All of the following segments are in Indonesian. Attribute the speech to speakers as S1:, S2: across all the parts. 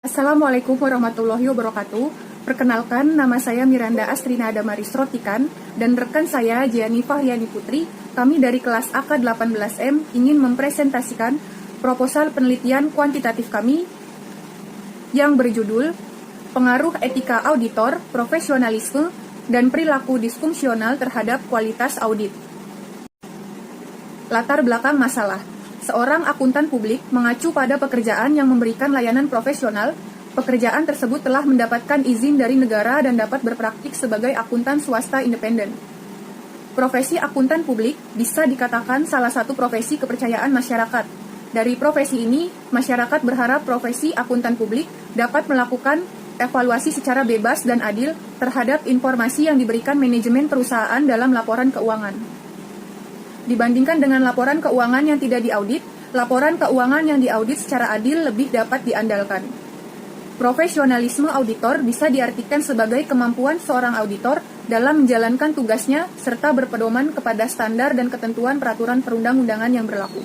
S1: Assalamualaikum warahmatullahi wabarakatuh. Perkenalkan, nama saya Miranda Astrina Damaris Rotikan dan rekan saya Jiani Fahyani Putri. Kami dari kelas AK18M ingin mempresentasikan proposal penelitian kuantitatif kami yang berjudul Pengaruh Etika Auditor, Profesionalisme, dan Perilaku Disfungsional terhadap Kualitas Audit. Latar belakang masalah. Seorang akuntan publik mengacu pada pekerjaan yang memberikan layanan profesional. Pekerjaan tersebut telah mendapatkan izin dari negara dan dapat berpraktik sebagai akuntan swasta independen. Profesi akuntan publik bisa dikatakan salah satu profesi kepercayaan masyarakat. Dari profesi ini, masyarakat berharap profesi akuntan publik dapat melakukan evaluasi secara bebas dan adil terhadap informasi yang diberikan manajemen perusahaan dalam laporan keuangan. Dibandingkan dengan laporan keuangan yang tidak diaudit, laporan keuangan yang diaudit secara adil lebih dapat diandalkan. Profesionalisme auditor bisa diartikan sebagai kemampuan seorang auditor dalam menjalankan tugasnya serta berpedoman kepada standar dan ketentuan peraturan perundang-undangan yang berlaku.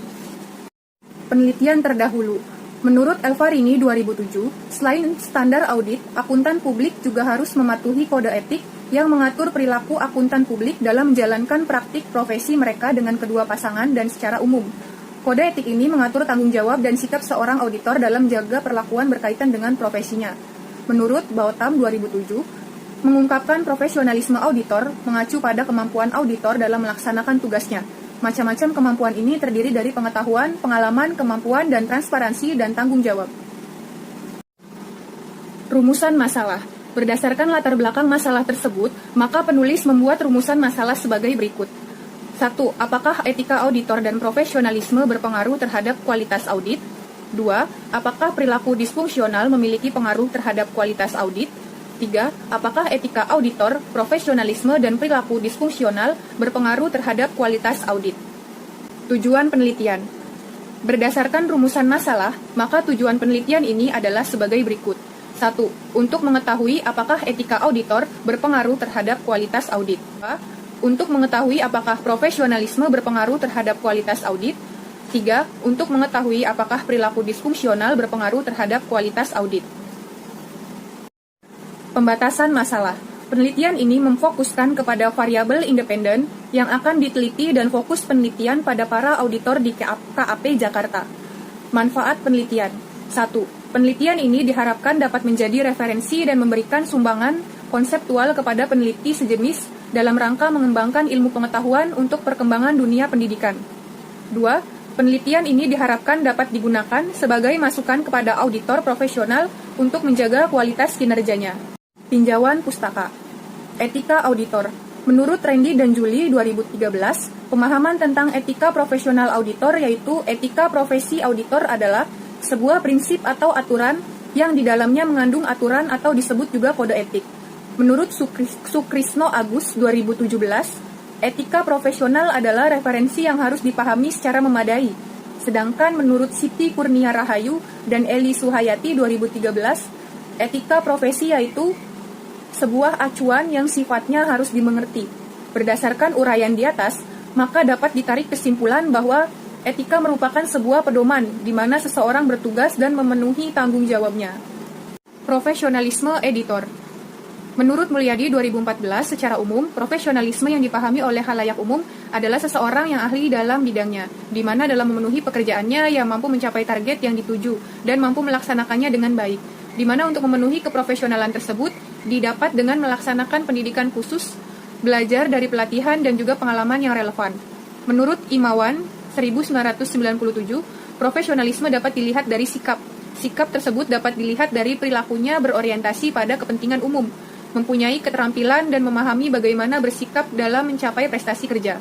S1: Penelitian terdahulu. Menurut Elvarini 2007, selain standar audit, akuntan publik juga harus mematuhi kode etik yang mengatur perilaku akuntan publik dalam menjalankan praktik profesi mereka dengan kedua pasangan dan secara umum. Kode etik ini mengatur tanggung jawab dan sikap seorang auditor dalam menjaga perlakuan berkaitan dengan profesinya. Menurut Bautam 2007, mengungkapkan profesionalisme auditor mengacu pada kemampuan auditor dalam melaksanakan tugasnya. Macam-macam kemampuan ini terdiri dari pengetahuan, pengalaman, kemampuan, dan transparansi dan tanggung jawab. Rumusan masalah. Berdasarkan latar belakang masalah tersebut, maka penulis membuat rumusan masalah sebagai berikut. 1. Apakah etika auditor dan profesionalisme berpengaruh terhadap kualitas audit? 2. Apakah perilaku disfungsional memiliki pengaruh terhadap kualitas audit? 3. Apakah etika auditor, profesionalisme, dan perilaku disfungsional berpengaruh terhadap kualitas audit? Tujuan penelitian. Berdasarkan rumusan masalah, maka tujuan penelitian ini adalah sebagai berikut. 1. Untuk mengetahui apakah etika auditor berpengaruh terhadap kualitas audit. 2. Untuk mengetahui apakah profesionalisme berpengaruh terhadap kualitas audit. 3. Untuk mengetahui apakah perilaku disfungsional berpengaruh terhadap kualitas audit. Pembatasan masalah. Penelitian ini memfokuskan kepada variabel independen yang akan diteliti dan fokus penelitian pada para auditor di KAP Jakarta. Manfaat penelitian. 1. Penelitian ini diharapkan dapat menjadi referensi dan memberikan sumbangan konseptual kepada peneliti sejenis dalam rangka mengembangkan ilmu pengetahuan untuk perkembangan dunia pendidikan. 2. Penelitian ini diharapkan dapat digunakan sebagai masukan kepada auditor profesional untuk menjaga kualitas kinerjanya. Tinjauan pustaka. Etika auditor. Menurut Randy dan Julie 2013, pemahaman tentang etika profesional auditor yaitu etika profesi auditor adalah sebuah prinsip atau aturan yang di dalamnya mengandung aturan atau disebut juga kode etik. Menurut Sukrisno Agus 2017, etika profesional adalah referensi yang harus dipahami secara memadai. Sedangkan menurut Siti Kurnia Rahayu dan Eli Suhayati 2013, etika profesi yaitu sebuah acuan yang sifatnya harus dimengerti. Berdasarkan uraian di atas, maka dapat ditarik kesimpulan bahwa etika merupakan sebuah pedoman di mana seseorang bertugas dan memenuhi tanggung jawabnya. Profesionalisme editor. Menurut Mulyadi 2014, secara umum, profesionalisme yang dipahami oleh khalayak umum adalah seseorang yang ahli dalam bidangnya, di mana dalam memenuhi pekerjaannya ia mampu mencapai target yang dituju dan mampu melaksanakannya dengan baik, di mana untuk memenuhi keprofesionalan tersebut didapat dengan melaksanakan pendidikan khusus, belajar dari pelatihan dan juga pengalaman yang relevan. Menurut Imawan 1997, profesionalisme dapat dilihat dari sikap. Sikap tersebut dapat dilihat dari perilakunya berorientasi pada kepentingan umum, mempunyai keterampilan dan memahami bagaimana bersikap dalam mencapai prestasi kerja.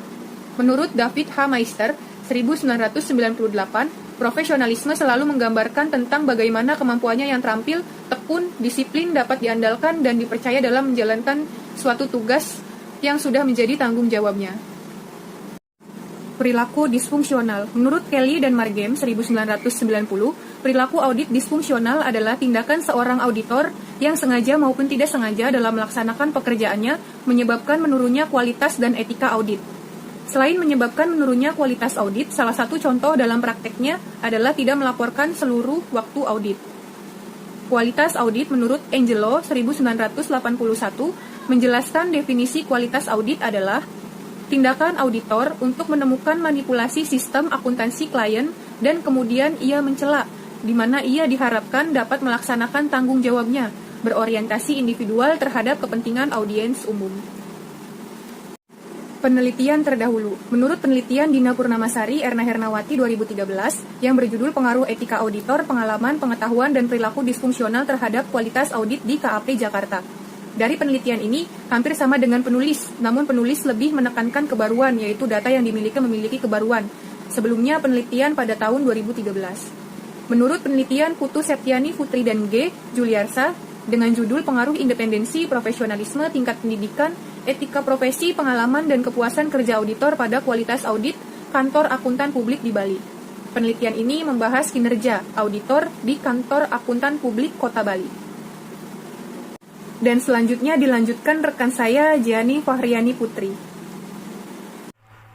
S1: Menurut David H. Meister 1998, profesionalisme selalu menggambarkan tentang bagaimana kemampuannya yang terampil, tekun, disiplin dapat diandalkan dan dipercaya dalam menjalankan suatu tugas yang sudah menjadi tanggung jawabnya. Perilaku disfungsional. Menurut Kelly dan Margem 1990, perilaku audit disfungsional adalah tindakan seorang auditor yang sengaja maupun tidak sengaja dalam melaksanakan pekerjaannya menyebabkan menurunnya kualitas dan etika audit. Selain menyebabkan menurunnya kualitas audit, salah satu contoh dalam prakteknya adalah tidak melaporkan seluruh waktu audit. Kualitas audit menurut Angelo 1981 menjelaskan definisi kualitas audit adalah tindakan auditor untuk menemukan manipulasi sistem akuntansi klien dan kemudian ia mencela, di mana ia diharapkan dapat melaksanakan tanggung jawabnya, berorientasi individual terhadap kepentingan audiens umum. Penelitian terdahulu. Menurut penelitian Dina Purnamasari, Erna Hernawati 2013 yang berjudul Pengaruh Etika Auditor, Pengalaman, Pengetahuan, dan Perilaku Disfungsional Terhadap Kualitas Audit di KAP Jakarta. Dari penelitian ini, hampir sama dengan penulis, namun penulis lebih menekankan kebaruan, yaitu data yang memiliki kebaruan. Sebelumnya penelitian pada tahun 2013. Menurut penelitian Putu Septiani Putri dan G. Juliarsa, dengan judul Pengaruh Independensi, Profesionalisme, Tingkat Pendidikan, Etika Profesi, Pengalaman, dan Kepuasan Kerja Auditor pada Kualitas Audit Kantor Akuntan Publik di Bali. Penelitian ini membahas kinerja auditor di Kantor Akuntan Publik Kota Bali. Dan selanjutnya dilanjutkan rekan saya, Giani Fahriani Putri.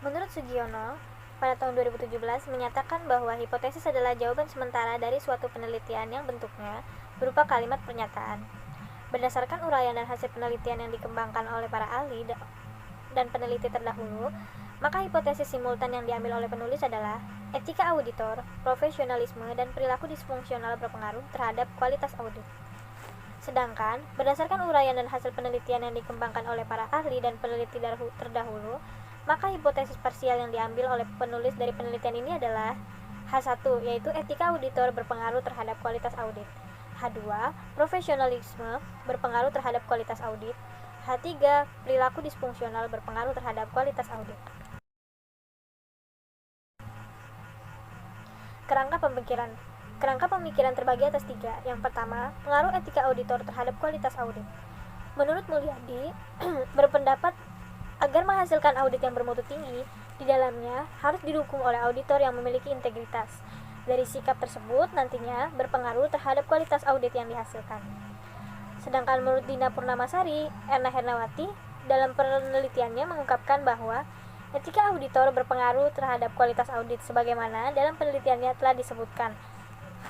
S2: Menurut Sugiono, pada tahun 2017 menyatakan bahwa hipotesis adalah jawaban sementara dari suatu penelitian yang bentuknya berupa kalimat pernyataan. Berdasarkan uraian dan hasil penelitian yang dikembangkan oleh para ahli dan peneliti terdahulu, maka hipotesis simultan yang diambil oleh penulis adalah etika auditor, profesionalisme, dan perilaku disfungsional berpengaruh terhadap kualitas audit. Sedangkan, berdasarkan uraian dan hasil penelitian yang dikembangkan oleh para ahli dan peneliti terdahulu, maka hipotesis parsial yang diambil oleh penulis dari penelitian ini adalah H1, yaitu etika auditor berpengaruh terhadap kualitas audit. H2, profesionalisme berpengaruh terhadap kualitas audit. H3, perilaku disfungsional berpengaruh terhadap kualitas audit. Kerangka pemikiran terbagi atas 3. Yang pertama, pengaruh etika auditor terhadap kualitas audit. Menurut Mulyadi, berpendapat agar menghasilkan audit yang bermutu tinggi, di dalamnya harus didukung oleh auditor yang memiliki integritas. Dari sikap tersebut nantinya berpengaruh terhadap kualitas audit yang dihasilkan. Sedangkan menurut Dina Purnamasari, Erna Hernawati dalam penelitiannya mengungkapkan bahwa etika auditor berpengaruh terhadap kualitas audit sebagaimana dalam penelitiannya telah disebutkan.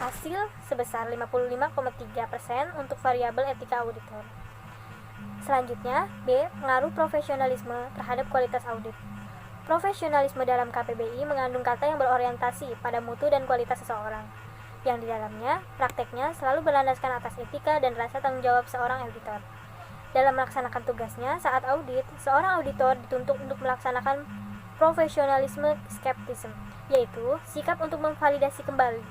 S2: Hasil sebesar 55,3% untuk variabel etika auditor. Selanjutnya, B. Pengaruh profesionalisme terhadap kualitas audit. Profesionalisme dalam KPBI mengandung kata yang berorientasi pada mutu dan kualitas seseorang, yang di dalamnya prakteknya selalu berlandaskan atas etika dan rasa tanggung jawab seorang auditor. Dalam melaksanakan tugasnya saat audit, seorang auditor dituntut untuk melaksanakan profesionalisme skeptism, yaitu sikap untuk memvalidasi kembali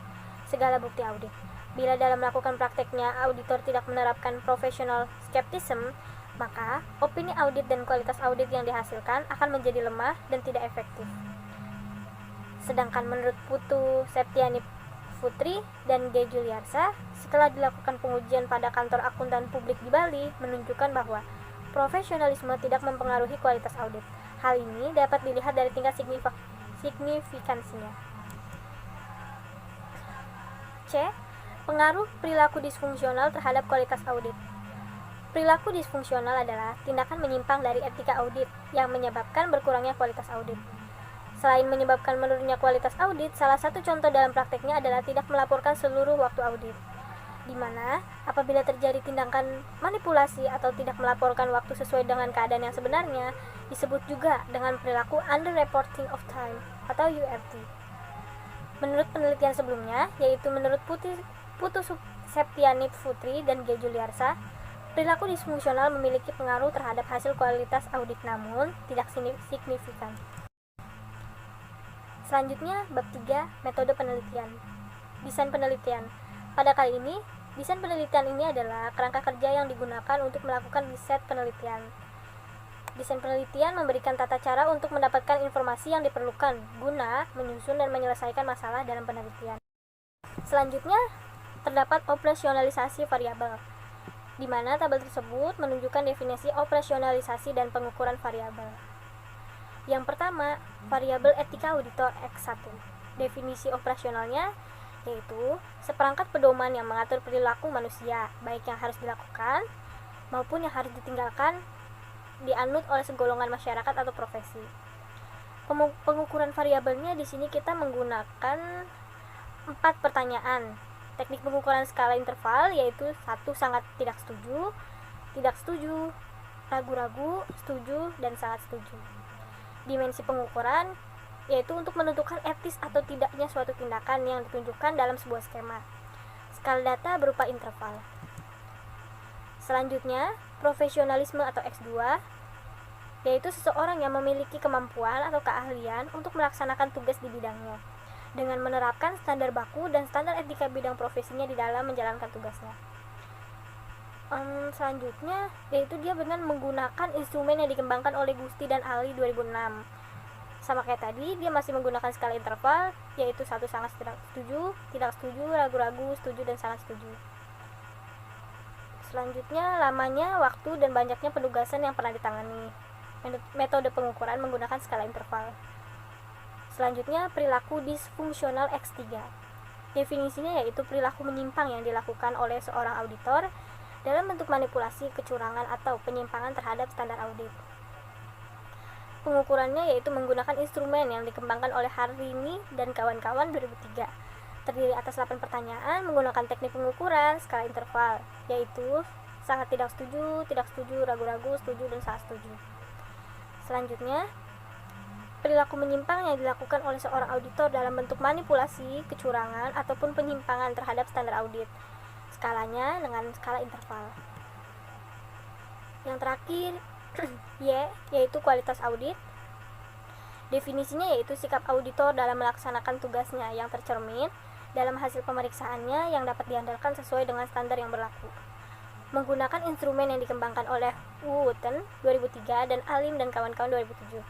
S2: segala bukti audit. Bila dalam melakukan prakteknya auditor tidak menerapkan profesional skeptism, maka opini audit dan kualitas audit yang dihasilkan akan menjadi lemah dan tidak efektif. Sedangkan menurut Putu Septiani Putri dan G. Juliarsa, setelah dilakukan pengujian pada kantor akuntan publik di Bali, menunjukkan bahwa profesionalisme tidak mempengaruhi kualitas audit. Hal ini dapat dilihat dari tingkat signifikansinya. C. Pengaruh perilaku disfungsional terhadap kualitas audit. Perilaku disfungsional adalah tindakan menyimpang dari etika audit yang menyebabkan berkurangnya kualitas audit. Selain menyebabkan menurunnya kualitas audit, salah satu contoh dalam prakteknya adalah tidak melaporkan seluruh waktu audit, di mana apabila terjadi tindakan manipulasi atau tidak melaporkan waktu sesuai dengan keadaan yang sebenarnya, disebut juga dengan perilaku underreporting of time atau URT. Menurut penelitian sebelumnya, yaitu menurut Putu Septiani Putri dan G. Juliarsa, perilaku disfungsional memiliki pengaruh terhadap hasil kualitas audit namun tidak signifikan. Selanjutnya, bab 3, metode penelitian. Desain penelitian. Pada kali ini, desain penelitian ini adalah kerangka kerja yang digunakan untuk melakukan riset penelitian. Desain penelitian memberikan tata cara untuk mendapatkan informasi yang diperlukan guna menyusun dan menyelesaikan masalah dalam penelitian. Selanjutnya, terdapat operasionalisasi variabel, di mana tabel tersebut menunjukkan definisi operasionalisasi dan pengukuran variabel. Yang pertama, variabel etika auditor X1. Definisi operasionalnya yaitu seperangkat pedoman yang mengatur perilaku manusia, baik yang harus dilakukan maupun yang harus ditinggalkan, dianut oleh segolongan masyarakat atau profesi. Pengukuran variabelnya di sini kita menggunakan 4 pertanyaan Teknik pengukuran skala interval yaitu 1 sangat tidak setuju, ragu-ragu, setuju, dan sangat setuju. Dimensi pengukuran yaitu untuk menentukan etis atau tidaknya suatu tindakan yang ditunjukkan dalam sebuah skema. Skala data berupa interval. Selanjutnya, profesionalisme atau X2 yaitu seseorang yang memiliki kemampuan atau keahlian untuk melaksanakan tugas di bidangnya dengan menerapkan standar baku dan standar etika bidang profesinya di dalam menjalankan tugasnya. Selanjutnya yaitu dia dengan menggunakan instrumen yang dikembangkan oleh Gusti dan Ali 2006. Sama kayak tadi, dia masih menggunakan skala interval yaitu 1 sangat tidak setuju, ragu-ragu, setuju, dan sangat setuju. Selanjutnya, lamanya, waktu, dan banyaknya penugasan yang pernah ditangani. Metode pengukuran menggunakan skala interval. Selanjutnya, perilaku disfungsional X3. Definisinya yaitu perilaku menyimpang yang dilakukan oleh seorang auditor dalam bentuk manipulasi, kecurangan, atau penyimpangan terhadap standar audit. Pengukurannya yaitu menggunakan instrumen yang dikembangkan oleh Harini dan kawan-kawan 2003. Terdiri atas 8 pertanyaan menggunakan teknik pengukuran skala interval, yaitu sangat tidak setuju, ragu-ragu, setuju, dan sangat setuju. Selanjutnya, perilaku menyimpang yang dilakukan oleh seorang auditor dalam bentuk manipulasi, kecurangan, ataupun penyimpangan terhadap standar audit. Skalanya dengan skala interval. Yang terakhir, Y, yaitu kualitas audit. Definisinya yaitu sikap auditor dalam melaksanakan tugasnya yang tercermin dalam hasil pemeriksaannya yang dapat diandalkan sesuai dengan standar yang berlaku. Menggunakan instrumen yang dikembangkan oleh Wooten 2003 dan Alim dan kawan-kawan 2007.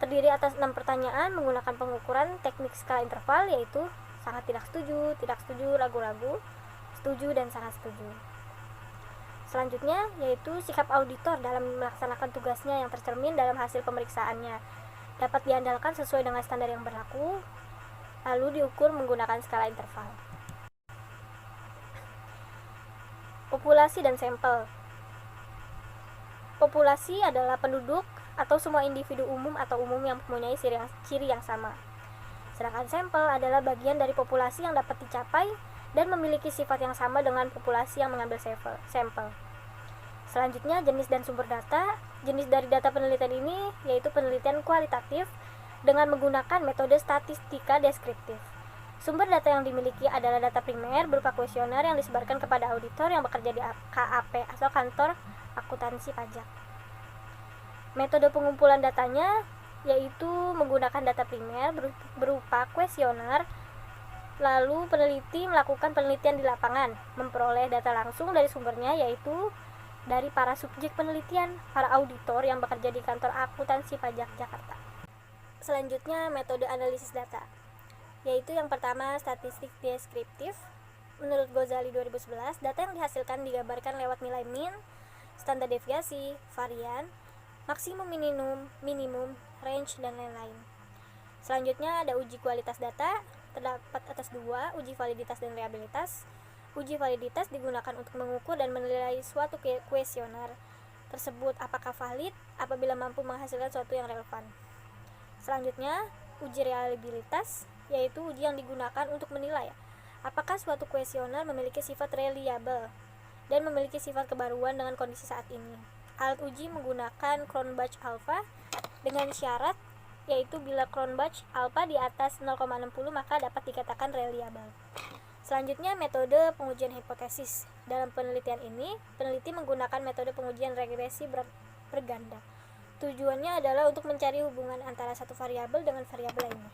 S2: Terdiri atas 6 pertanyaan menggunakan pengukuran teknik skala interval yaitu sangat tidak setuju, ragu-ragu, setuju, dan sangat setuju. Selanjutnya yaitu sikap auditor dalam melaksanakan tugasnya yang tercermin dalam hasil pemeriksaannya dapat diandalkan sesuai dengan standar yang berlaku, lalu diukur menggunakan skala interval. Populasi dan sampel. Populasi adalah penduduk atau semua individu umum atau umum yang mempunyai ciri yang sama. Sedangkan sampel adalah bagian dari populasi yang dapat dicapai dan memiliki sifat yang sama dengan populasi yang mengambil sampel. Selanjutnya, jenis dan sumber data. Jenis dari data penelitian ini yaitu penelitian kualitatif dengan menggunakan metode statistika deskriptif. Sumber data yang dimiliki adalah data primer berupa kuesioner yang disebarkan kepada auditor yang bekerja di KAP atau kantor akuntansi pajak. Metode pengumpulan datanya yaitu menggunakan data primer berupa kuesioner. Lalu peneliti melakukan penelitian di lapangan, memperoleh data langsung dari sumbernya yaitu dari para subjek penelitian, para auditor yang bekerja di kantor akuntansi pajak Jakarta. Selanjutnya metode analisis data, yaitu yang pertama statistik deskriptif. Menurut Ghazali 2011, data yang dihasilkan digambarkan lewat nilai mean, standar deviasi, varian, maksimum minimum, range, dan lain-lain. Selanjutnya ada uji kualitas data. Terdapat atas 2, uji validitas dan reliabilitas. Uji validitas digunakan untuk mengukur dan menilai suatu kuesioner tersebut apakah valid apabila mampu menghasilkan suatu yang relevan. Selanjutnya, uji reliabilitas, yaitu uji yang digunakan untuk menilai apakah suatu kuesioner memiliki sifat reliable dan memiliki sifat kebaruan dengan kondisi saat ini. Alat uji menggunakan Cronbach alpha dengan syarat yaitu bila Cronbach alpha di atas 0,60 maka dapat dikatakan reliable. Selanjutnya metode pengujian hipotesis. Dalam penelitian ini, peneliti menggunakan metode pengujian regresi berganda. Tujuannya adalah untuk mencari hubungan antara satu variabel dengan variabel lainnya.